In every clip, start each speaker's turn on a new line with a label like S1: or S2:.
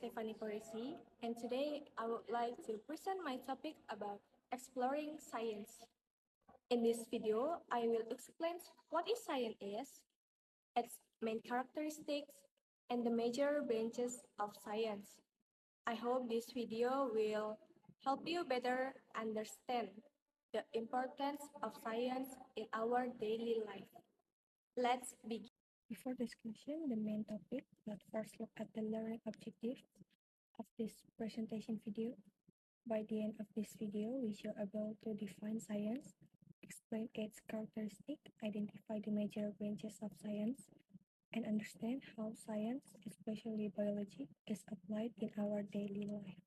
S1: Stephanie Poresi, and today I would like to present my topic about exploring science. In this video, I will explain what is science is, its main characteristics, and the major branches of science. I hope this video will help you better understand the importance of science in our daily life. Let's begin. Before discussion, the main topic, let's first look at the learning objectives of this presentation video. By the end of this video, we shall able to define science, explain its characteristic, identify the major branches of science, and understand how science, especially biology, is applied in our daily life.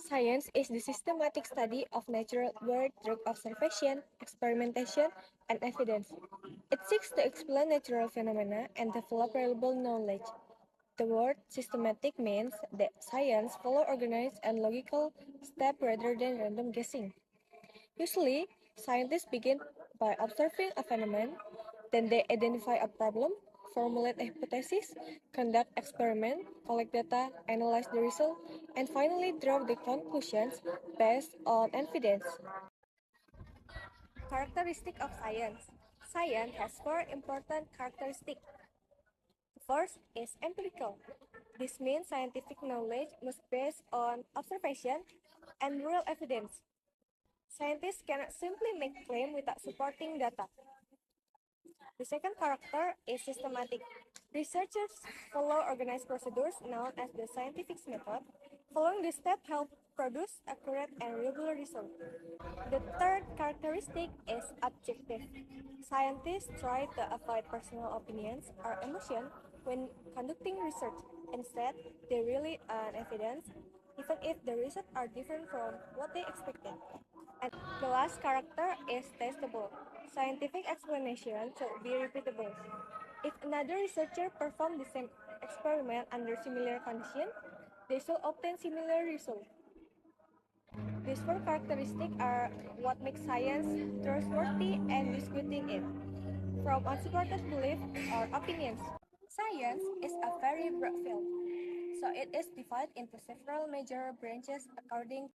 S1: Science is the systematic study of natural world through observation, experimentation, and evidence. It seeks to explain natural phenomena and develop reliable knowledge. The word systematic means that science follows organized and logical steps rather than random guessing. Usually, scientists begin by observing a phenomenon, then they identify a problem, formulate a hypothesis, conduct experiments, collect data, analyze the result, and finally draw the conclusions based on evidence. Characteristic of science. Science has four important characteristics. The first is empirical. This means scientific knowledge must be based on observation and real evidence. Scientists cannot simply make claims without supporting data. The second character is systematic. Researchers follow organized procedures known as the scientific method. Following this step help produce accurate and reliable results. The third characteristic is objective. Scientists try to avoid personal opinions or emotion when conducting research. Instead, they rely on evidence, even if the results are different from what they expected. And the last character is testable. Scientific explanation should be repeatable. If another researcher performs the same experiment under similar conditions, they should obtain similar results. These four characteristics are what makes science trustworthy and disputing it, from unsupported belief or opinions. Science is a very broad field, so it is divided into several major branches according.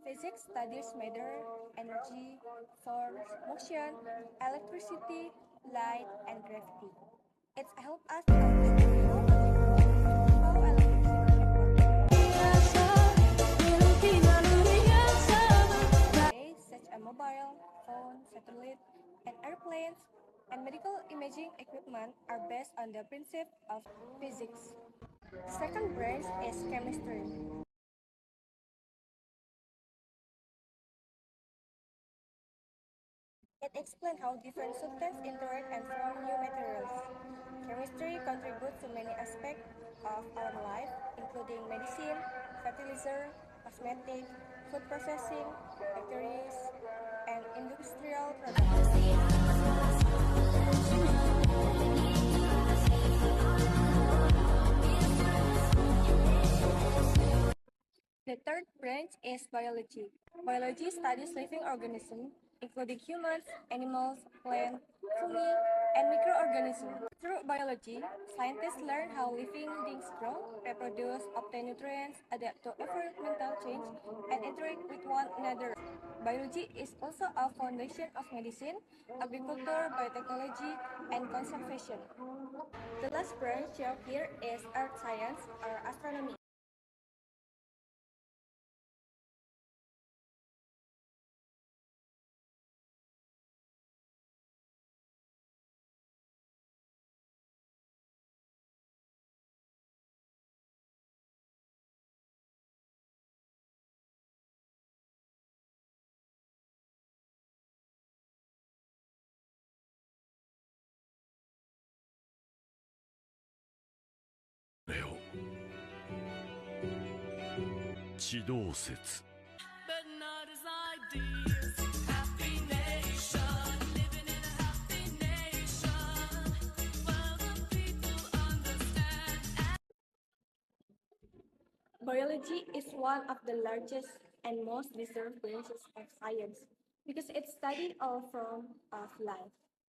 S1: Physics studies matter, energy, force, motion, electricity, light, and gravity. It helps us to understand how electricity works. Such as mobile, phone, satellite, and airplanes, and medical imaging equipment are based on the principle of physics. Second branch is chemistry. It explains how different substances interact and form new materials. Chemistry contributes to many aspects of our life, including medicine, fertilizer, cosmetic, food processing, factories, and industrial products. The third branch is biology. Biology studies living organisms, including humans, animals, plants, fungi, and microorganisms. Through biology, scientists learn how living things grow, reproduce, obtain nutrients, adapt to environmental change, and interact with one another. Biology is also a foundation of medicine, agriculture, biotechnology, and conservation. The last branch here is earth science or astronomy.
S2: 地動説
S3: But not as ideas. Happy nation, living in a happy nation. Well, the people understand.
S1: Biology is one of the largest and most deserved branches of science because it studies all forms of life.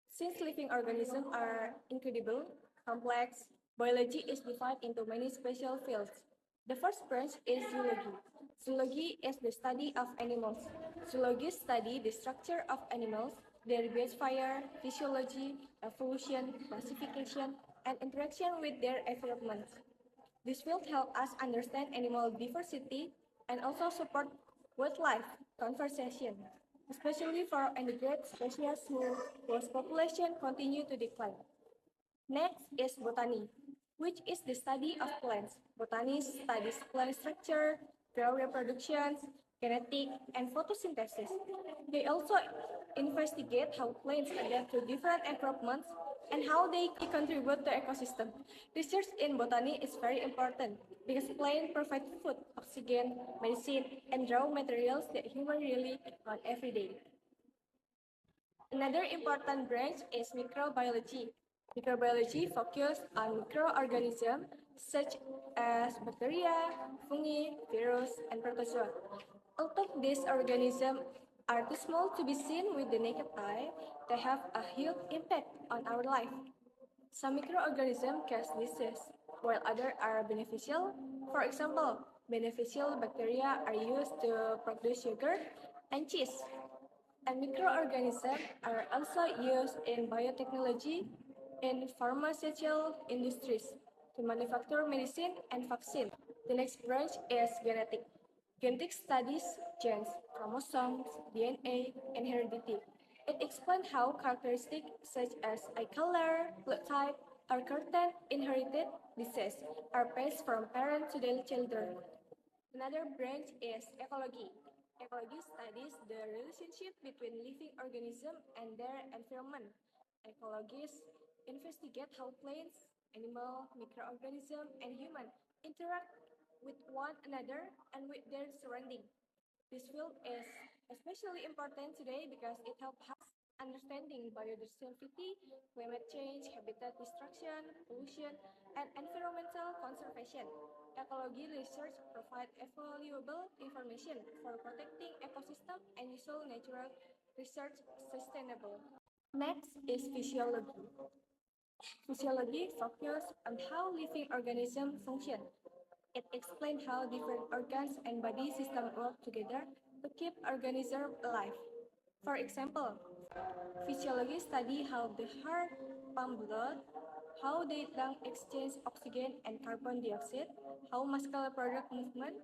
S1: Since living organisms are incredible, complex, biology is divided into many special fields. The first branch is zoology. Zoology is the study of animals. Zoologists study the structure of animals, their behavior, physiology, evolution, classification, and interaction with their environment. This will help us understand animal diversity and also support wildlife conservation, especially for endangered species whose population continue to decline. Next is botany, which is the study of plants. Botany studies plant structure, growth reproduction, genetic, and photosynthesis. They also investigate how plants adapt to different environments and how they contribute to ecosystem. Research in botany is very important because plants provide food, oxygen, medicine, and raw materials that humans really want every day. Another important branch is microbiology. Microbiology focuses on microorganisms such as bacteria, fungi, virus, and protozoa. Although these organisms are too small to be seen with the naked eye, they have a huge impact on our life. Some microorganisms cause disease, while others are beneficial. For example, beneficial bacteria are used to produce sugar and cheese, and microorganisms are also used in biotechnology in pharmaceutical industries to manufacture medicine and vaccine. The next branch is genetic. Genetic studies genes, chromosomes, DNA, and heredity. It explains how characteristics such as eye color, blood type, or certain inherited diseases are passed from parent to their children. Another branch is ecology. Ecology studies the relationship between living organisms and their environment. Ecologists investigate how plants, animals, microorganisms, and humans interact with one another and with their surroundings. This field is especially important today because it helps us understanding biodiversity, climate change, habitat destruction, pollution, and environmental conservation. Ecology research provides valuable information for protecting ecosystem and useful natural research sustainable. Next is physiology. Physiology focuses on how living organisms function. It explains how different organs and body systems work together to keep organisms alive. For example, physiology study how the heart pumps blood, how the lung exchange oxygen and carbon dioxide, how muscular product movement,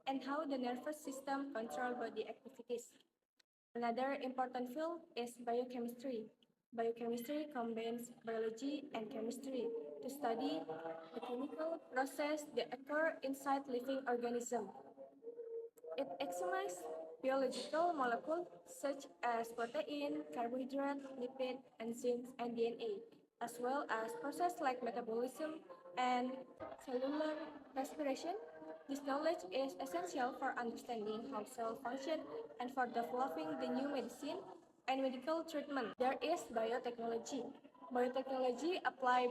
S1: and how the nervous system control body activities. Another important field is biochemistry. Biochemistry combines biology and chemistry to study the chemical process that occur inside living organisms. It examines biological molecules such as protein, carbohydrate, lipid, enzymes, and DNA, as well as processes like metabolism and cellular respiration. This knowledge is essential for understanding how cells function and for developing the new medicine and medical treatment. There is biotechnology. Biotechnology applies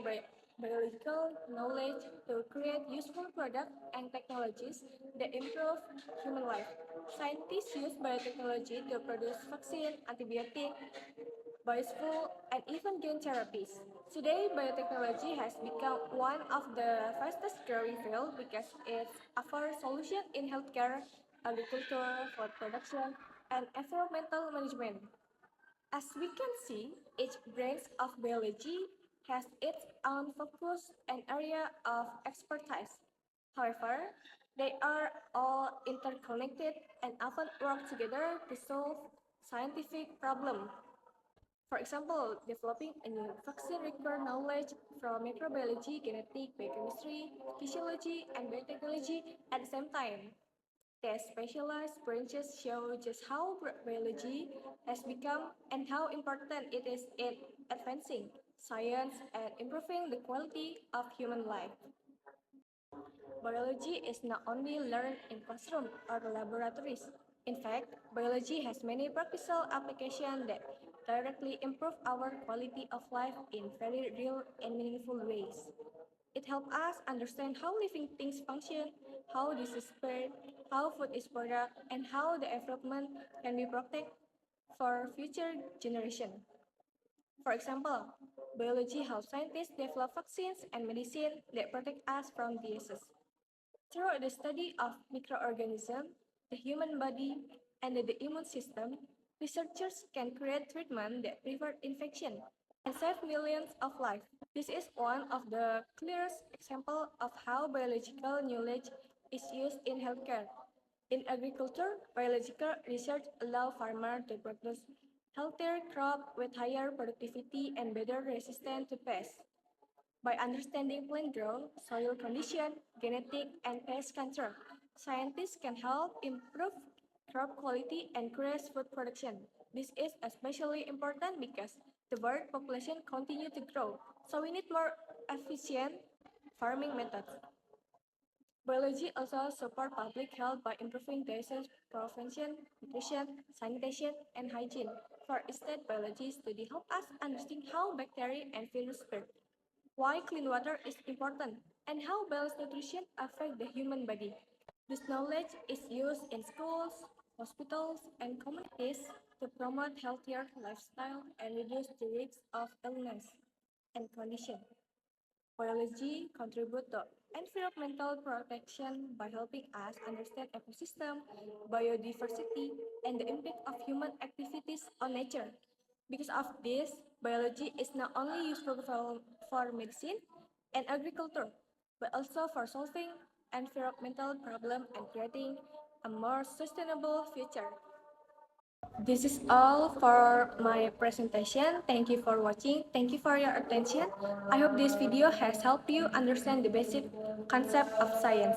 S1: biological knowledge to create useful products and technologies that improve human life. Scientists use biotechnology to produce vaccine, antibiotic, biosfuel, and even gene therapies. Today, biotechnology has become one of the fastest growing fields because it offers solutions in healthcare, agriculture, food production, and environmental management. As we can see, each branch of biology has its own focus and area of expertise. However, they are all interconnected and often work together to solve scientific problems. For example, developing a new vaccine requires knowledge from microbiology, genetic, biochemistry, physiology, and biotechnology at the same time. Their specialized branches show just how biology has become and how important it is in advancing science and improving the quality of human life. Biology is not only learned in classrooms or laboratories. In fact, biology has many practical applications that directly improve our quality of life in very real and meaningful ways. It helps us understand how living things function, how disease spread, how food is produced, and how the environment can be protected for future generations. For example, biology helps scientists develop vaccines and medicine that protect us from diseases. Through the study of microorganisms, the human body, and the immune system, researchers can create treatments that prevent infection and save millions of lives. This is one of the clearest examples of how biological knowledge is used in healthcare. In agriculture, biological research allows farmers to produce healthier crops with higher productivity and better resistance to pests. By understanding plant growth, soil condition, genetic, and pest control, scientists can help improve crop quality and increase food production. This is especially important because the bird population continue to grow, so we need more efficient farming methods. Biology also supports public health by improving disease prevention, nutrition, sanitation, and hygiene. For instance, biology study help us understand how bacteria and virus spread, why clean water is important, and how balanced nutrition affects the human body. This knowledge is used in schools, hospitals, and communities to promote healthier lifestyle and reduce the risk of illness and condition. Biology contributes to environmental protection by helping us understand ecosystem, biodiversity, and the impact of human activities on nature. Because of this, biology is not only useful for medicine and agriculture, but also for solving environmental problems and creating a more sustainable future. This is all for my presentation. Thank you for watching. Thank you for your attention. I hope this video has helped you understand the basic concept of science.